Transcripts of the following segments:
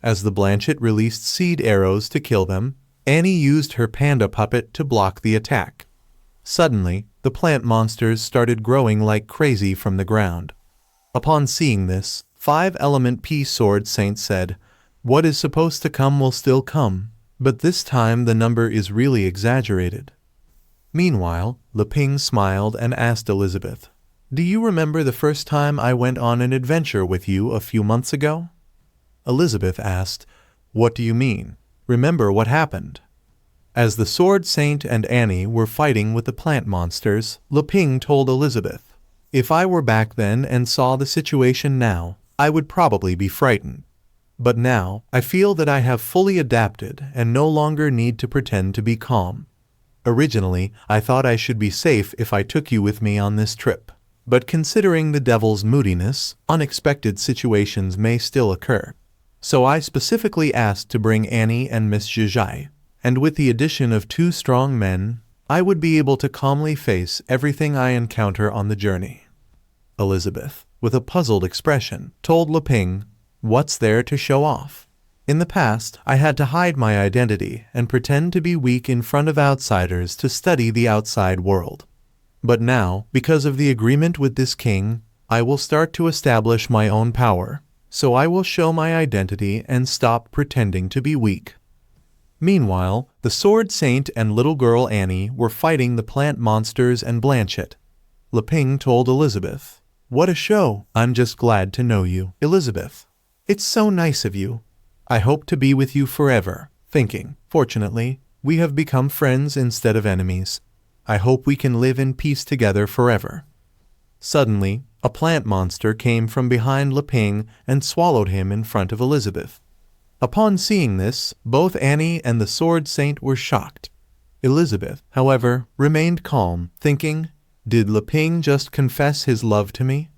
As the Blanchet released seed arrows to kill them, Annie used her panda puppet to block the attack. Suddenly, the plant monsters started growing like crazy from the ground. Upon seeing this, 5-element P Sword Saint said, "What is supposed to come will still come, but this time the number is really exaggerated." Meanwhile, Leing smiled and asked Elizabeth, "Do you remember the first time I went on an adventure with you a few months ago?" Elizabeth asked, "What do you mean? Remember what happened?" As the Sword Saint and Annie were fighting with the plant monsters, Leing told Elizabeth, "If I were back then and saw the situation now, I would probably be frightened. But now, I feel that I have fully adapted and no longer need to pretend to be calm. Originally, I thought I should be safe if I took you with me on this trip. But considering the devil's moodiness, unexpected situations may still occur. So I specifically asked to bring Annie and Miss Zhizhai, and with the addition of 2 strong men, I would be able to calmly face everything I encounter on the journey." Elizabeth, with a puzzled expression, told Leing, "What's there to show off? In the past, I had to hide my identity and pretend to be weak in front of outsiders to study the outside world. But now, because of the agreement with this king, I will start to establish my own power, so I will show my identity and stop pretending to be weak." Meanwhile, the Sword Saint and little girl Annie were fighting the plant monsters and Blanchet. Leing told Elizabeth, "What a show! I'm just glad to know you, Elizabeth. It's so nice of you. I hope to be with you forever," thinking, "Fortunately, we have become friends instead of enemies. I hope we can live in peace together forever." Suddenly, a plant monster came from behind Leing and swallowed him in front of Elizabeth. Upon seeing this, both Annie and the Sword Saint were shocked. Elizabeth, however, remained calm, thinking, "Did Leing just confess his love to me?"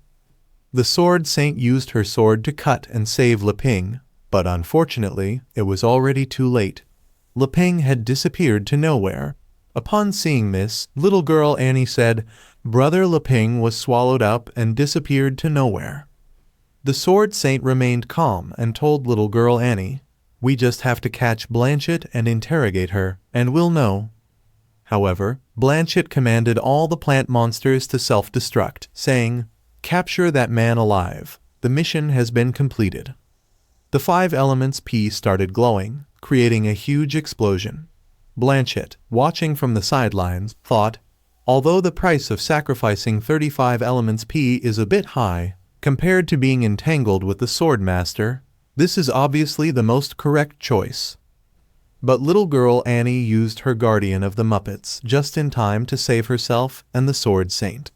The Sword Saint used her sword to cut and save Leing, but unfortunately, it was already too late. Leing had disappeared to nowhere. Upon seeing this, little girl Annie said, "Brother Leing was swallowed up and disappeared to nowhere." The Sword Saint remained calm and told little girl Annie, "We just have to catch Blanchet and interrogate her, and we'll know." However, Blanchet commanded all the plant monsters to self-destruct, saying, "Capture that man alive. The mission has been completed." The 5 elements P started glowing, creating a huge explosion. Blanchet, watching from the sidelines, thought, although the price of sacrificing 35 elements P is a bit high, compared to being entangled with the Sword Master, this is obviously the most correct choice. But little girl Annie used her guardian of the Muppets just in time to save herself and the Sword Saint.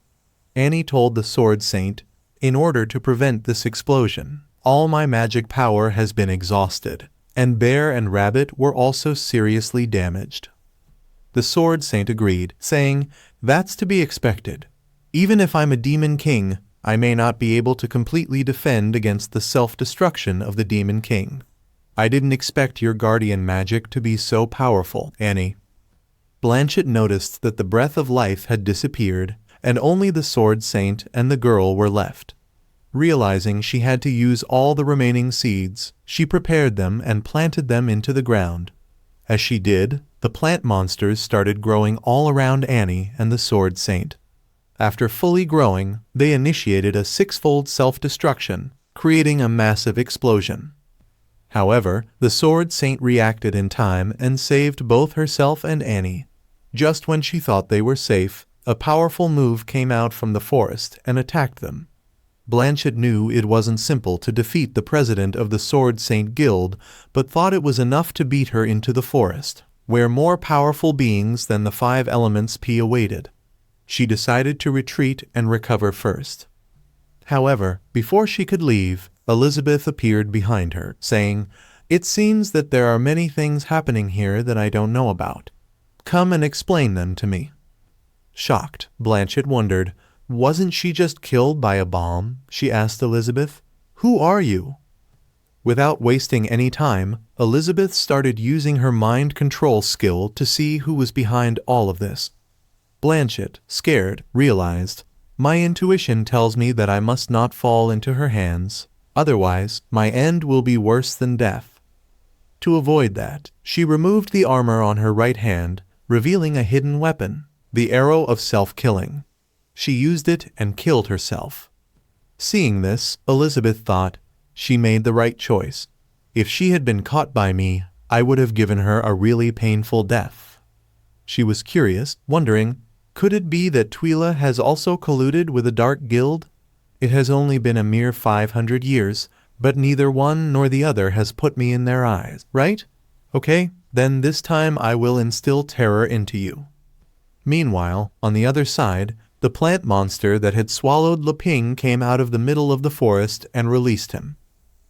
Annie told the Sword Saint, "In order to prevent this explosion, all my magic power has been exhausted, and Bear and Rabbit were also seriously damaged." The Sword Saint agreed, saying, "That's to be expected. Even if I'm a demon king, I may not be able to completely defend against the self-destruction of the demon king. I didn't expect your guardian magic to be so powerful, Annie." Blanchet noticed that the breath of life had disappeared, and only the Sword Saint and the girl were left. Realizing she had to use all the remaining seeds, she prepared them and planted them into the ground. As she did, the plant monsters started growing all around Annie and the Sword Saint. After fully growing, they initiated a 6-fold self-destruction, creating a massive explosion. However, the Sword Saint reacted in time and saved both herself and Annie. Just when she thought they were safe, a powerful move came out from the forest and attacked them. Blanchet knew it wasn't simple to defeat the president of the Sword Saint Guild, but thought it was enough to beat her into the forest, where more powerful beings than the 5 elements P awaited. She decided to retreat and recover first. However, before she could leave, Elizabeth appeared behind her, saying, "It seems that there are many things happening here that I don't know about. Come and explain them to me." Shocked, Blanchet wondered, "Wasn't she just killed by a bomb?" she asked Elizabeth. "Who are you?" Without wasting any time, Elizabeth started using her mind control skill to see who was behind all of this. Blanchet, scared, realized, "My intuition tells me that I must not fall into her hands. Otherwise, my end will be worse than death." To avoid that, she removed the armor on her right hand, revealing a hidden weapon, the arrow of self-killing. She used it and killed herself. Seeing this, Elizabeth thought, she made the right choice. If she had been caught by me, I would have given her a really painful death. She was curious, wondering, could it be that Twyla has also colluded with a dark guild? It has only been a mere 500 years, but neither one nor the other has put me in their eyes, right? Okay, then this time I will instill terror into you. Meanwhile, on the other side, the plant monster that had swallowed Leing came out of the middle of the forest and released him.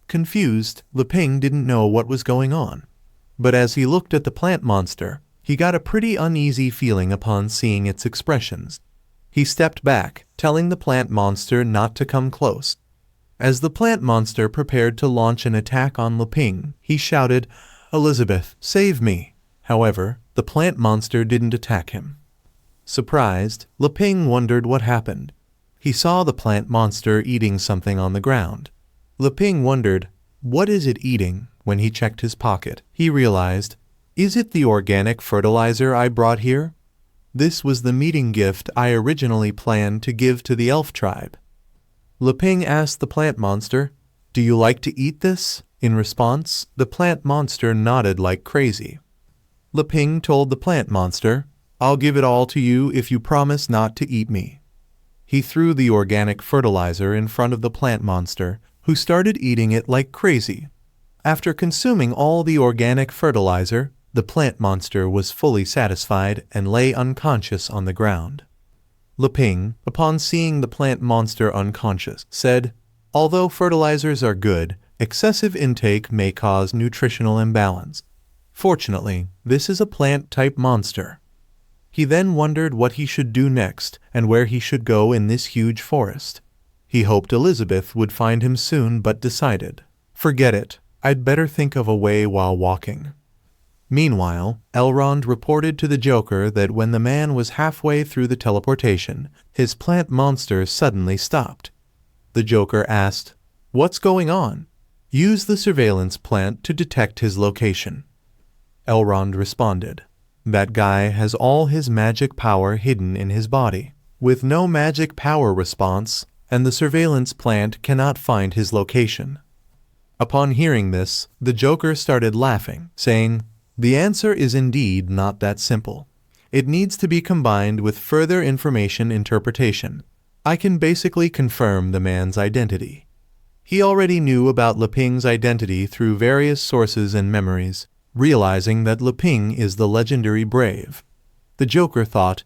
Confused, Leing didn't know what was going on. But as he looked at the plant monster, he got a pretty uneasy feeling upon seeing its expressions. He stepped back, telling the plant monster not to come close. As the plant monster prepared to launch an attack on Leing, he shouted, "Elizabeth, save me!" However, the plant monster didn't attack him. Surprised, Leing wondered what happened. He saw the plant monster eating something on the ground. Leing wondered, what is it eating? When he checked his pocket, he realized, is it the organic fertilizer I brought here? This was the meeting gift I originally planned to give to the elf tribe. Leing asked the plant monster, "Do you like to eat this?" In response, the plant monster nodded like crazy. Leing told the plant monster, "I'll give it all to you if you promise not to eat me." He threw the organic fertilizer in front of the plant monster, who started eating it like crazy. After consuming all the organic fertilizer, the plant monster was fully satisfied and lay unconscious on the ground. Leing, upon seeing the plant monster unconscious, said, "Although fertilizers are good, excessive intake may cause nutritional imbalance. Fortunately, this is a plant-type monster." He then wondered what he should do next and where he should go in this huge forest. He hoped Elizabeth would find him soon but decided, "Forget it. I'd better think of a way while walking." Meanwhile, Elrond reported to the Joker that when the man was halfway through the teleportation, his plant monster suddenly stopped. The Joker asked, "What's going on?" "Use the surveillance plant to detect his location." Elrond responded, "That guy has all his magic power hidden in his body, with no magic power response, and the surveillance plant cannot find his location." Upon hearing this, the Joker started laughing, saying, "The answer is indeed not that simple. It needs to be combined with further information interpretation. I can basically confirm the man's identity." He already knew about Leing's identity through various sources and memories, realizing that Leing is the legendary brave. The Joker thought,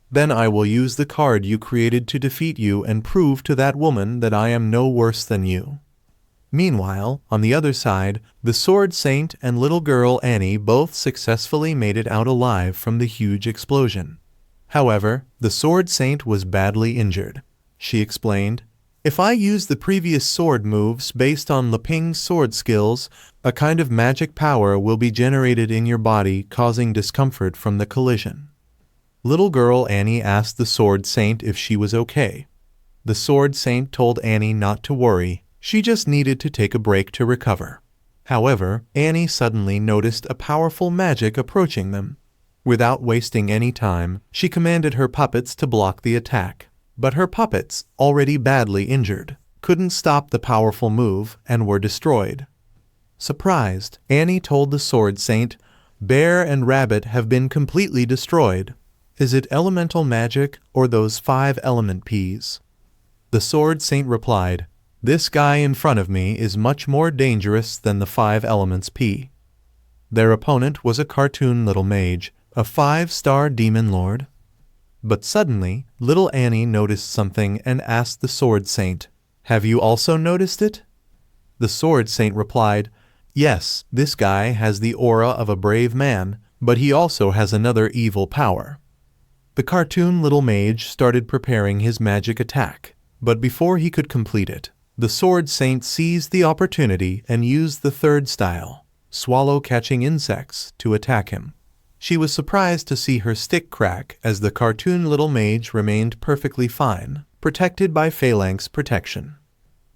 "Then I will use the card you created to defeat you and prove to that woman that I am no worse than you." Meanwhile, on the other side, the Sword Saint and little girl Annie both successfully made it out alive from the huge explosion. However, the Sword Saint was badly injured. She explained, "If I use the previous sword moves based on Leing's sword skills, a kind of magic power will be generated in your body, causing discomfort from the collision." Little girl Annie asked the Sword Saint if she was okay. The Sword Saint told Annie not to worry. She just needed to take a break to recover. However, Annie suddenly noticed a powerful magic approaching them. Without wasting any time, she commanded her puppets to block the attack. But her puppets, already badly injured, couldn't stop the powerful move and were destroyed. Surprised, Annie told the Sword Saint, "Bear and Rabbit have been completely destroyed. Is it elemental magic or those 5 element peas?" The Sword Saint replied, "This guy in front of me is much more dangerous than the 5 elements pea." Their opponent was a cartoon little mage, a 5-star demon lord. But suddenly, little Annie noticed something and asked the Sword Saint, "Have you also noticed it?" The Sword Saint replied, "Yes, this guy has the aura of a brave man, but he also has another evil power." The cartoon little mage started preparing his magic attack, but before he could complete it, the Sword Saint seized the opportunity and used the third style, swallow catching insects, to attack him. She was surprised to see her stick crack as the cartoon little mage remained perfectly fine, protected by phalanx protection.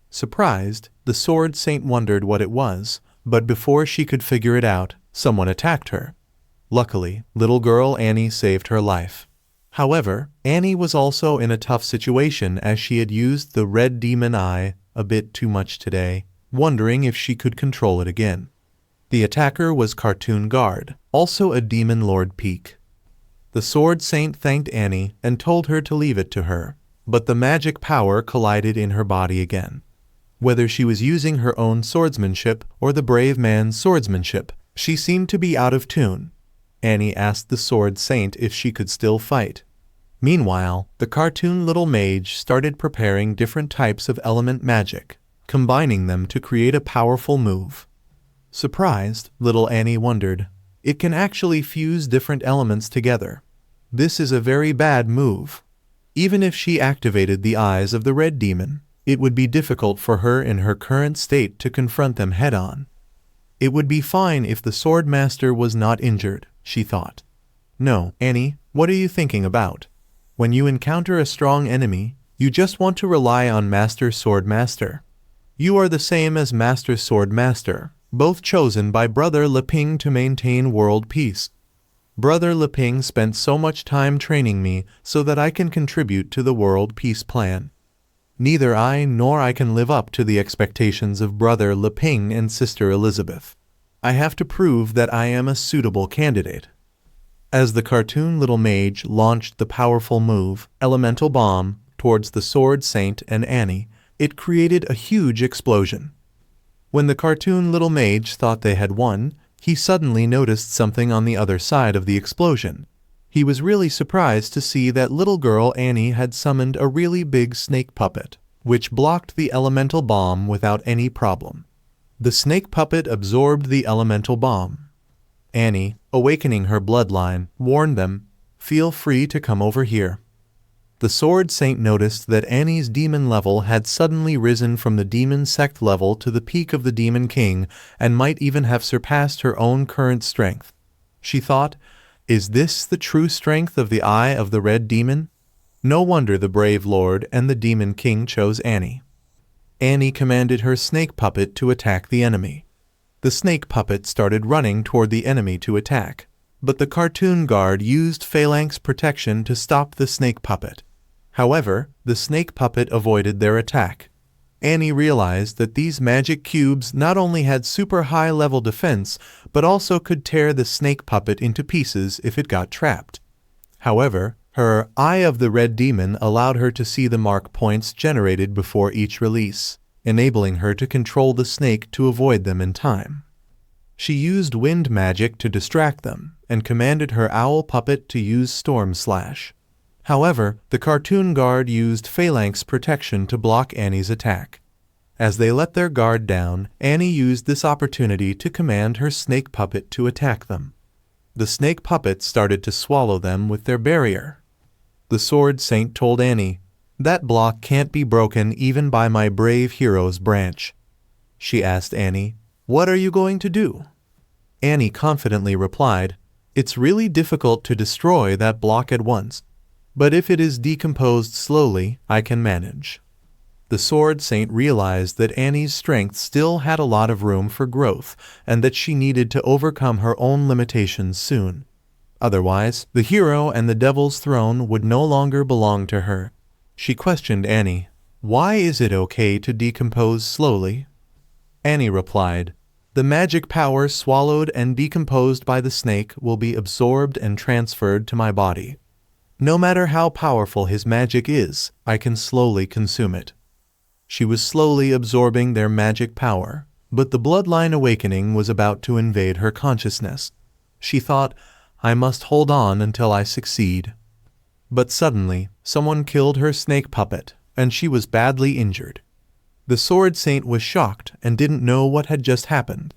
Surprised, the Sword Saint wondered what it was, but before she could figure it out, someone attacked her. Luckily, little girl Annie saved her life. However, Annie was also in a tough situation as she had used the red demon eye a bit too much today, wondering if she could control it again. The attacker was Cartoon Guard, also a demon lord peak. The Sword Saint thanked Annie and told her to leave it to her, but the magic power collided in her body again. Whether she was using her own swordsmanship or the brave man's swordsmanship, she seemed to be out of tune. Annie asked the Sword Saint if she could still fight. Meanwhile, the cartoon little mage started preparing different types of element magic, combining them to create a powerful move. Surprised, little Annie wondered, it can actually fuse different elements together. This is a very bad move. Even if she activated the eyes of the red demon, it would be difficult for her in her current state to confront them head-on. It would be fine if the sword master was not injured, she thought. No, Annie, what are you thinking about? When you encounter a strong enemy, you just want to rely on Master Sword Master. You are the same as Master Sword Master, both chosen by Brother Leing to maintain world peace. Brother Leing spent so much time training me so that I can contribute to the world peace plan. Neither I nor I can live up to the expectations of Brother Leing and Sister Elizabeth. I have to prove that I am a suitable candidate. As the cartoon little mage launched the powerful move, Elemental Bomb, towards the Sword Saint and Annie, it created a huge explosion. When the cartoon little mage thought they had won, he suddenly noticed something on the other side of the explosion. He was really surprised to see that little girl Annie had summoned a really big snake puppet, which blocked the elemental bomb without any problem. The snake puppet absorbed the elemental bomb. Annie, awakening her bloodline, warned them, "Feel free to come over here." The Sword Saint noticed that Annie's demon level had suddenly risen from the demon sect level to the peak of the Demon King and might even have surpassed her own current strength. She thought, is this the true strength of the Eye of the Red Demon? No wonder the brave lord and the Demon King chose Annie. Annie commanded her snake puppet to attack the enemy. The snake puppet started running toward the enemy to attack, but the cartoon guard used phalanx protection to stop the snake puppet. However, the snake puppet avoided their attack. Annie realized that these magic cubes not only had super high-level defense, but also could tear the snake puppet into pieces if it got trapped. However, her Eye of the Red Demon allowed her to see the mark points generated before each release, enabling her to control the snake to avoid them in time. She used wind magic to distract them, and commanded her owl puppet to use Storm Slash. However, the cartoon guard used phalanx protection to block Annie's attack. As they let their guard down, Annie used this opportunity to command her snake puppet to attack them. The snake puppet started to swallow them with their barrier. The Sword Saint told Annie, "That block can't be broken even by my brave hero's branch." She asked Annie, "What are you going to do?" Annie confidently replied, "It's really difficult to destroy that block at once. But if it is decomposed slowly, I can manage." The Sword Saint realized that Annie's strength still had a lot of room for growth, and that she needed to overcome her own limitations soon. Otherwise, the hero and the Devil's Throne would no longer belong to her. She questioned Annie, "Why is it okay to decompose slowly?" Annie replied, "The magic power swallowed and decomposed by the snake will be absorbed and transferred to my body. No matter how powerful his magic is, I can slowly consume it." She was slowly absorbing their magic power, but the bloodline awakening was about to invade her consciousness. She thought, "I must hold on until I succeed." But suddenly, someone killed her snake puppet, and she was badly injured. The Sword Saint was shocked and didn't know what had just happened.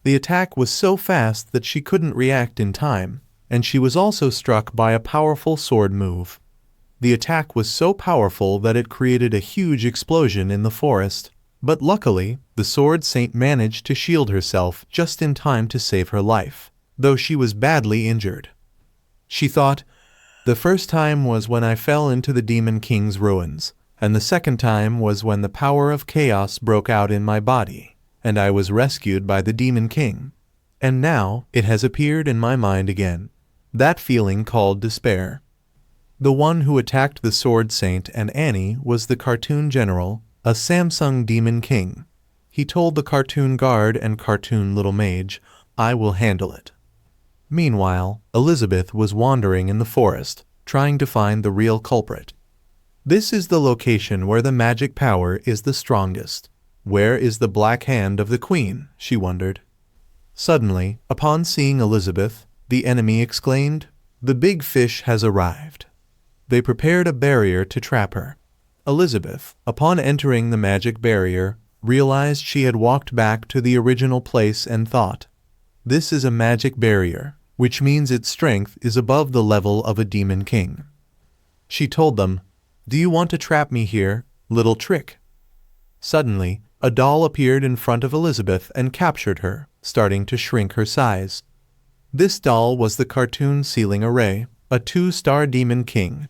The attack was so fast that she couldn't react in time, and she was also struck by a powerful sword move. The attack was so powerful that it created a huge explosion in the forest, but luckily, the Sword Saint managed to shield herself just in time to save her life, though she was badly injured. She thought, "The first time was when I fell into the Demon King's ruins, and the second time was when the power of chaos broke out in my body, and I was rescued by the Demon King. And now it has appeared in my mind again. That feeling called despair. The one who attacked the Sword Saint and Annie was the cartoon general, a Samsung Demon King. He told the cartoon guard and cartoon little mage, "I will handle it." Meanwhile, Elizabeth was wandering in the forest, trying to find the real culprit. This is the location where the magic power is the strongest. Where is the black hand of the queen? She wondered. Suddenly, upon seeing Elizabeth, the enemy exclaimed, "The big fish has arrived." They prepared a barrier to trap her. Elizabeth, upon entering the magic barrier, realized she had walked back to the original place and thought, "This is a magic barrier, which means its strength is above the level of a demon king." She told them, "Do you want to trap me here? Little trick." Suddenly, a doll appeared in front of Elizabeth and captured her, starting to shrink her size. This doll was the cartoon sealing array, a 2-star demon king.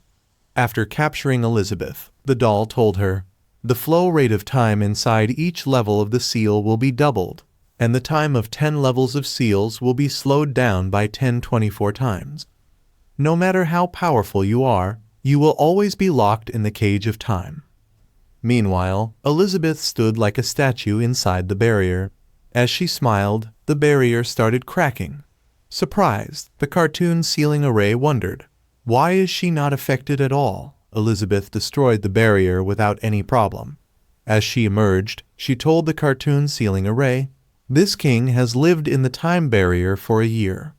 After capturing Elizabeth, the doll told her, "The flow rate of time inside each level of the seal will be doubled, and the time of 10 levels of seals will be slowed down by 1024 times. No matter how powerful you are, you will always be locked in the cage of time." Meanwhile, Elizabeth stood like a statue inside the barrier. As she smiled, the barrier started cracking. Surprised, the cartoon sealing array wondered, why is she not affected at all? Elizabeth destroyed the barrier without any problem. As she emerged, she told the cartoon sealing array, "This king has lived in the time barrier for a year.